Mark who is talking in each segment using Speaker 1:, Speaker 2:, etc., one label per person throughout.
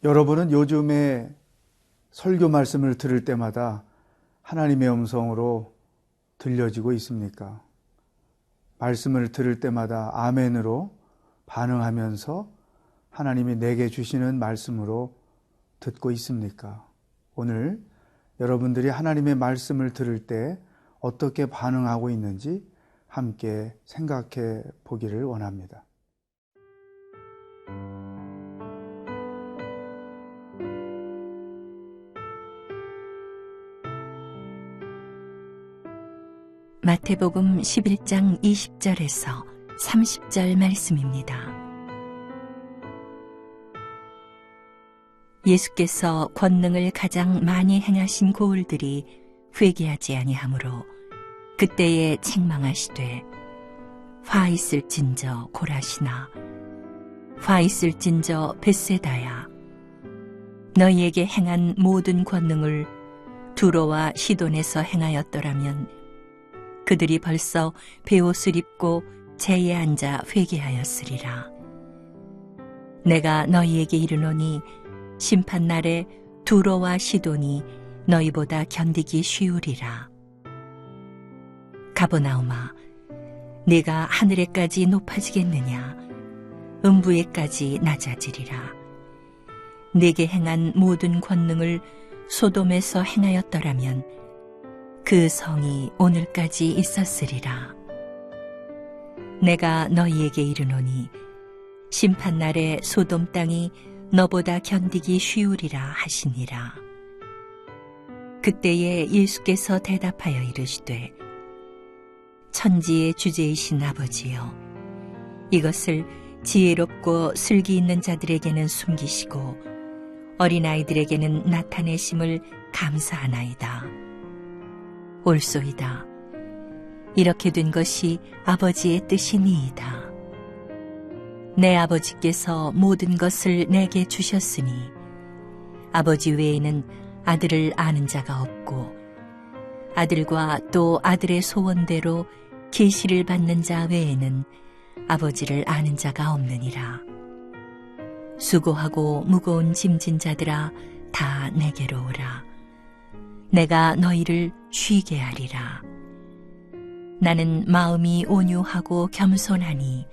Speaker 1: 여러분은 요즘에 설교 말씀을 들을 때마다 하나님의 음성으로 들려지고 있습니까? 말씀을 들을 때마다 아멘으로 반응하면서 하나님이 내게 주시는 말씀으로 듣고 있습니까? 오늘 여러분들이 하나님의 말씀을 들을 때 어떻게 반응하고 있는지 함께 생각해 보기를 원합니다.
Speaker 2: 마태복음 11장 20절에서 30절 말씀입니다. 예수께서 권능을 가장 많이 행하신 고을들이 회개하지 아니하므로 그때에 책망하시되 화 있을진저 고라시나 화 있을진저 벳세다야 너희에게 행한 모든 권능을 두로와 시돈에서 행하였더라면 그들이 벌써 베옷을 입고 재에 앉아 회개하였으리라. 내가 너희에게 이르노니 심판날에 두로와 시돈이 너희보다 견디기 쉬우리라. 가버나움아, 네가 하늘에까지 높아지겠느냐? 음부에까지 낮아지리라. 네게 행한 모든 권능을 소돔에서 행하였더라면 그 성이 오늘까지 있었으리라. 내가 너희에게 이르노니 심판날에 소돔 땅이 너보다 견디기 쉬우리라 하시니라. 그때에 예수께서 대답하여 이르시되 천지의 주제이신 아버지여, 이것을 지혜롭고 슬기 있는 자들에게는 숨기시고 어린아이들에게는 나타내심을 감사하나이다. 옳소이다. 이렇게 된 것이 아버지의 뜻이니이다. 내 아버지께서 모든 것을 내게 주셨으니 아버지 외에는 아들을 아는 자가 없고 아들과 또 아들의 소원대로 계시를 받는 자 외에는 아버지를 아는 자가 없느니라. 수고하고 무거운 짐진 자들아, 다 내게로 오라. 내가 너희를 쉬게 하리라. 나는 마음이 온유하고 겸손하니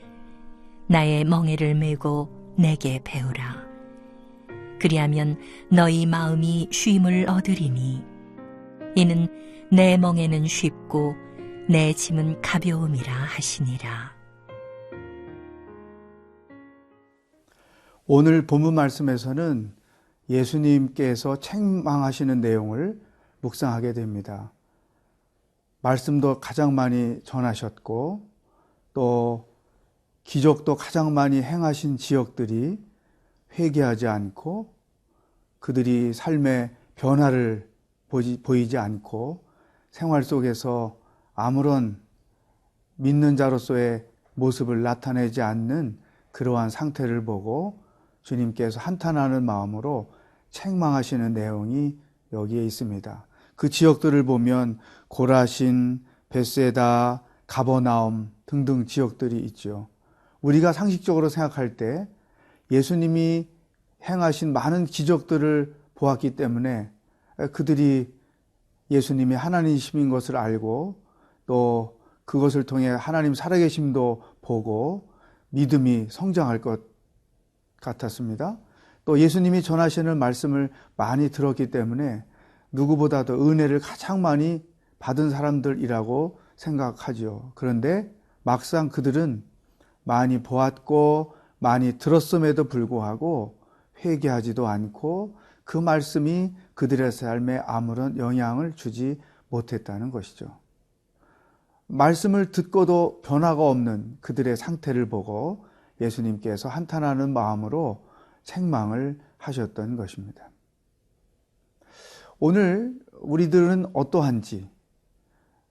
Speaker 2: 나의 멍에를 메고 내게 배우라. 그리하면 너희 마음이 쉼을 얻으리니 이는 내 멍에는 쉽고 내 짐은 가벼움이라 하시니라.
Speaker 1: 오늘 본문 말씀에서는 예수님께서 책망하시는 내용을 묵상하게 됩니다. 말씀도 가장 많이 전하셨고 또 기적도 가장 많이 행하신 지역들이 회개하지 않고 그들이 삶의 변화를 보이지 않고 생활 속에서 아무런 믿는 자로서의 모습을 나타내지 않는 그러한 상태를 보고 주님께서 한탄하는 마음으로 책망하시는 내용이 여기에 있습니다. 그 지역들을 보면 고라신, 벳세다, 가버나움 등등 지역들이 있죠. 우리가 상식적으로 생각할 때 예수님이 행하신 많은 기적들을 보았기 때문에 그들이 예수님이 하나님이신 것을 알고 또 그것을 통해 하나님 살아계심도 보고 믿음이 성장할 것 같았습니다. 또 예수님이 전하시는 말씀을 많이 들었기 때문에 누구보다도 은혜를 가장 많이 받은 사람들이라고 생각하죠. 그런데 막상 그들은 많이 보았고 많이 들었음에도 불구하고 회개하지도 않고 그 말씀이 그들의 삶에 아무런 영향을 주지 못했다는 것이죠. 말씀을 듣고도 변화가 없는 그들의 상태를 보고 예수님께서 한탄하는 마음으로 책망을 하셨던 것입니다. 오늘 우리들은 어떠한지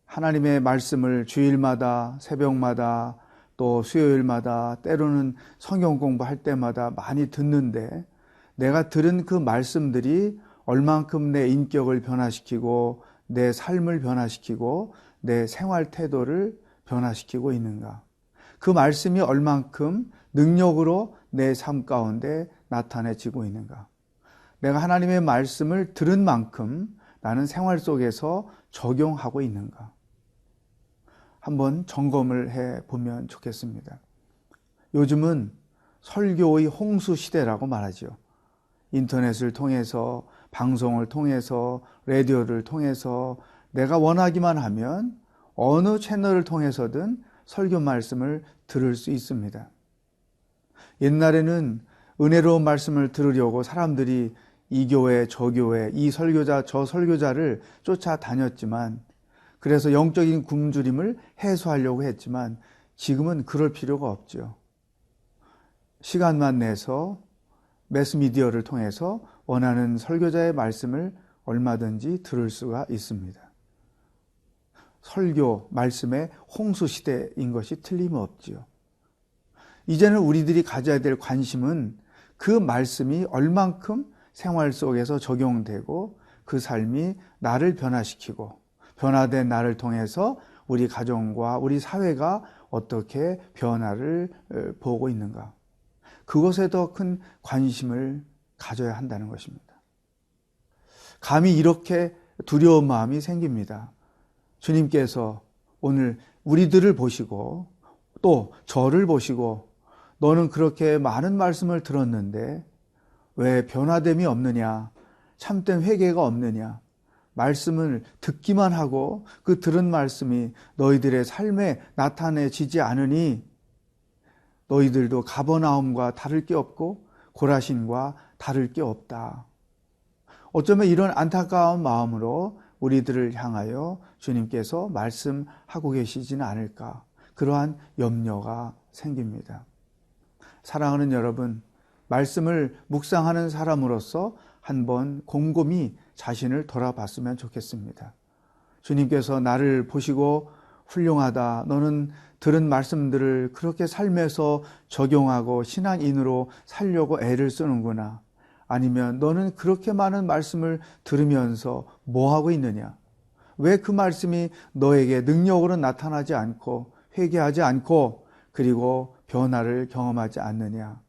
Speaker 1: 하나님의 말씀을 주일마다 새벽마다 또 수요일마다 때로는 성경 공부할 때마다 많이 듣는데 내가 들은 그 말씀들이 얼만큼 내 인격을 변화시키고 내 삶을 변화시키고 내 생활 태도를 변화시키고 있는가? 그 말씀이 얼만큼 능력으로 내 삶 가운데 나타내지고 있는가? 내가 하나님의 말씀을 들은 만큼 나는 생활 속에서 적용하고 있는가? 한번 점검을 해보면 좋겠습니다. 요즘은 설교의 홍수 시대라고 말하죠. 인터넷을 통해서, 방송을 통해서, 라디오를 통해서 내가 원하기만 하면 어느 채널을 통해서든 설교 말씀을 들을 수 있습니다. 옛날에는 은혜로운 말씀을 들으려고 사람들이 이 교회, 저 교회, 이 설교자, 저 설교자를 쫓아다녔지만, 그래서 영적인 굶주림을 해소하려고 했지만 지금은 그럴 필요가 없죠. 시간만 내서 매스미디어를 통해서 원하는 설교자의 말씀을 얼마든지 들을 수가 있습니다. 설교, 말씀의 홍수 시대인 것이 틀림없지요. 이제는 우리들이 가져야 될 관심은 그 말씀이 얼만큼 생활 속에서 적용되고 그 삶이 나를 변화시키고 변화된 나를 통해서 우리 가정과 우리 사회가 어떻게 변화를 보고 있는가. 그것에 더 큰 관심을 가져야 한다는 것입니다. 감히 이렇게 두려운 마음이 생깁니다. 주님께서 오늘 우리들을 보시고 또 저를 보시고 너는 그렇게 많은 말씀을 들었는데 왜 변화됨이 없느냐? 참된 회개가 없느냐? 말씀을 듣기만 하고 그 들은 말씀이 너희들의 삶에 나타내지지 않으니 너희들도 가버나움과 다를 게 없고 고라신과 다를 게 없다. 어쩌면 이런 안타까운 마음으로 우리들을 향하여 주님께서 말씀하고 계시지는 않을까, 그러한 염려가 생깁니다. 사랑하는 여러분, 말씀을 묵상하는 사람으로서 한번 곰곰이 자신을 돌아봤으면 좋겠습니다. 주님께서 나를 보시고 훌륭하다, 너는 들은 말씀들을 그렇게 삶에서 적용하고 신앙인으로 살려고 애를 쓰는구나. 아니면 너는 그렇게 많은 말씀을 들으면서 뭐 하고 있느냐? 왜 그 말씀이 너에게 능력으로 나타나지 않고 회개하지 않고 그리고 변화를 경험하지 않느냐?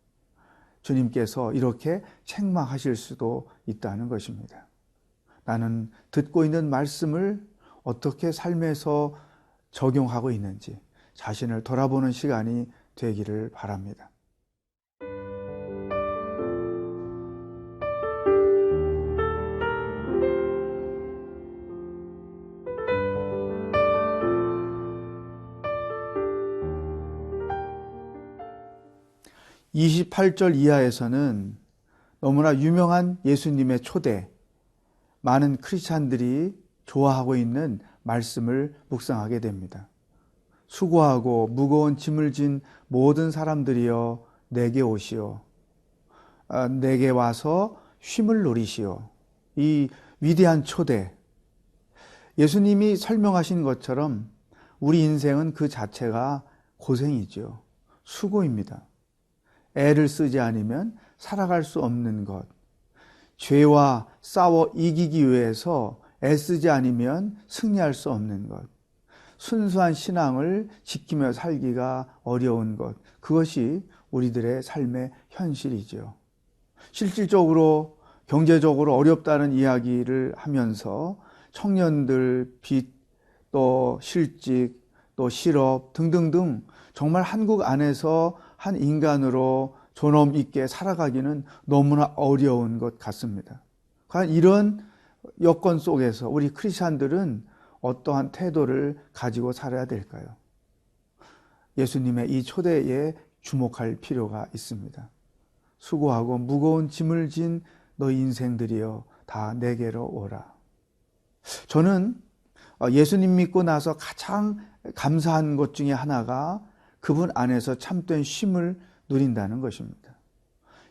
Speaker 1: 주님께서 이렇게 책망하실 수도 있다는 것입니다. 나는 듣고 있는 말씀을 어떻게 삶에서 적용하고 있는지 자신을 돌아보는 시간이 되기를 바랍니다. (28절) 이하에서는 너무나 유명한 예수님의 초대, 많은 크리스찬들이 좋아하고 있는 말씀을 묵상하게 됩니다. 수고하고 무거운 짐을 진 모든 사람들이여 내게 오시오. 내게 와서 쉼을 누리시오. 이 위대한 초대, 예수님이 설명하신 것처럼 우리 인생은 그 자체가 고생이죠. 수고입니다. 애를 쓰지 않으면 살아갈 수 없는 것, 죄와 싸워 이기기 위해서 애쓰지 않으면 승리할 수 없는 것, 순수한 신앙을 지키며 살기가 어려운 것, 그것이 우리들의 삶의 현실이죠. 실질적으로 경제적으로 어렵다는 이야기를 하면서 청년들 빚, 또 실직, 또 실업 등등등 정말 한국 안에서 한 인간으로 존엄 있게 살아가기는 너무나 어려운 것 같습니다. 과연 이런 여건 속에서 우리 크리스찬들은 어떠한 태도를 가지고 살아야 될까요? 예수님의 이 초대에 주목할 필요가 있습니다. 수고하고 무거운 짐을 진 너 인생들이여 다 내게로 오라. 저는 예수님 믿고 나서 가장 감사한 것 중에 하나가 그분 안에서 참된 쉼을 누린다는 것입니다.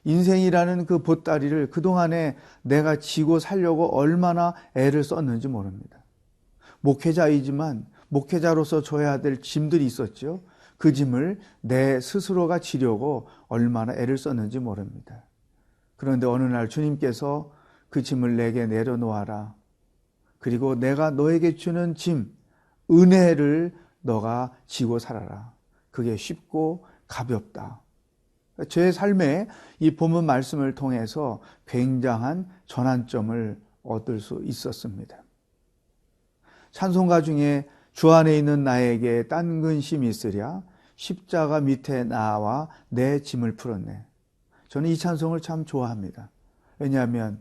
Speaker 1: 인생이라는 그 보따리를 그동안에 내가 지고 살려고 얼마나 애를 썼는지 모릅니다. 목회자이지만 목회자로서 져야 될 짐들이 있었죠. 그 짐을 내 스스로가 지려고 얼마나 애를 썼는지 모릅니다. 그런데 어느 날 주님께서 그 짐을 내게 내려놓아라. 그리고 내가 너에게 주는 짐, 은혜를 너가 지고 살아라. 그게 쉽고 가볍다. 제 삶에 이 본문 말씀을 통해서 굉장한 전환점을 얻을 수 있었습니다. 찬송가 중에 주 안에 있는 나에게 딴 근심이 있으랴 십자가 밑에 나와 내 짐을 풀었네. 저는 이 찬송을 참 좋아합니다. 왜냐하면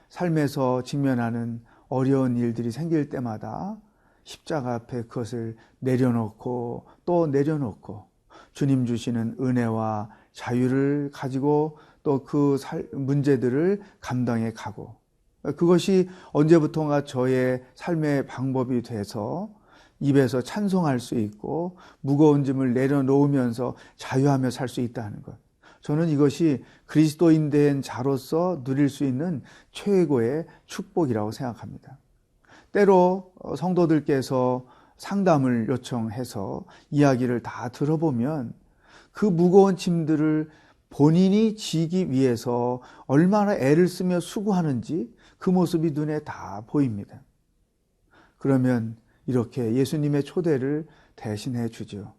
Speaker 1: 삶에서 직면하는 어려운 일들이 생길 때마다 십자가 앞에 그것을 내려놓고 또 내려놓고 주님 주시는 은혜와 자유를 가지고 또 그 문제들을 감당해 가고, 그것이 언제부턴가 저의 삶의 방법이 돼서 입에서 찬송할 수 있고 무거운 짐을 내려놓으면서 자유하며 살 수 있다는 것. 저는 이것이 그리스도인 된 자로서 누릴 수 있는 최고의 축복이라고 생각합니다. 때로 성도들께서 상담을 요청해서 이야기를 다 들어보면 그 무거운 짐들을 본인이 지기 위해서 얼마나 애를 쓰며 수고하는지 그 모습이 눈에 다 보입니다. 그러면 이렇게 예수님의 초대를 대신해 주죠.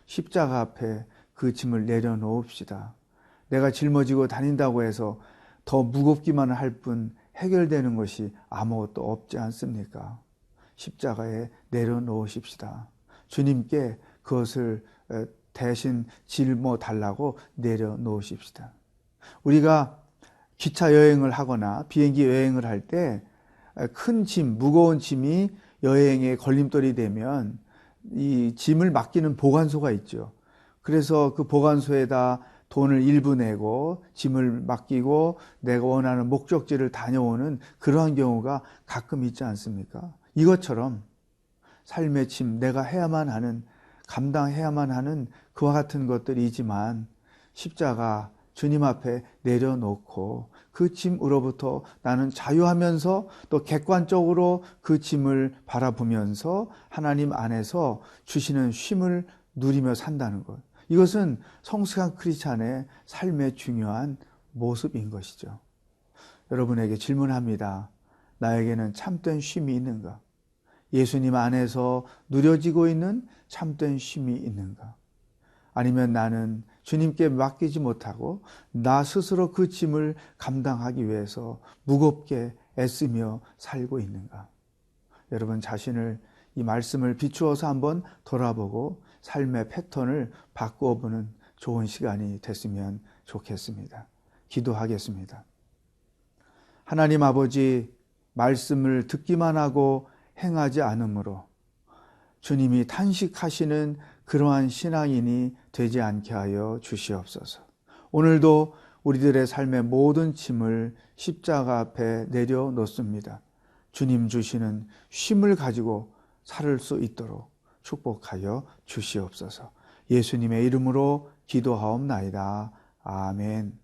Speaker 1: 십자가 앞에 그 짐을 내려놓읍시다. 내가 짊어지고 다닌다고 해서 더 무겁기만 할 뿐 해결되는 것이 아무것도 없지 않습니까? 십자가에 내려놓으십시다. 주님께 그것을 대신 짊어 달라고 내려놓으십시다. 우리가 기차 여행을 하거나 비행기 여행을 할 때 큰 짐, 무거운 짐이 여행에 걸림돌이 되면 이 짐을 맡기는 보관소가 있죠. 그래서 그 보관소에다 돈을 일부 내고 짐을 맡기고 내가 원하는 목적지를 다녀오는 그러한 경우가 가끔 있지 않습니까? 이것처럼 삶의 짐, 내가 해야만 하는, 감당해야만 하는 그와 같은 것들이지만 십자가 주님 앞에 내려놓고 그 짐으로부터 나는 자유하면서 또 객관적으로 그 짐을 바라보면서 하나님 안에서 주시는 쉼을 누리며 산다는 것. 이것은 성숙한 크리스찬의 삶의 중요한 모습인 것이죠. 여러분에게 질문합니다. 나에게는 참된 쉼이 있는가? 예수님 안에서 누려지고 있는 참된 쉼이 있는가? 아니면 나는 주님께 맡기지 못하고 나 스스로 그 짐을 감당하기 위해서 무겁게 애쓰며 살고 있는가? 여러분 자신을 이 말씀을 비추어서 한번 돌아보고 삶의 패턴을 바꾸어 보는 좋은 시간이 됐으면 좋겠습니다. 기도하겠습니다. 하나님 아버지, 말씀을 듣기만 하고 행하지 않으므로 주님이 탄식하시는 그러한 신앙인이 되지 않게 하여 주시옵소서. 오늘도 우리들의 삶의 모든 짐을 십자가 앞에 내려놓습니다. 주님 주시는 쉼을 가지고 살 수 있도록 축복하여 주시옵소서. 예수님의 이름으로 기도하옵나이다. 아멘.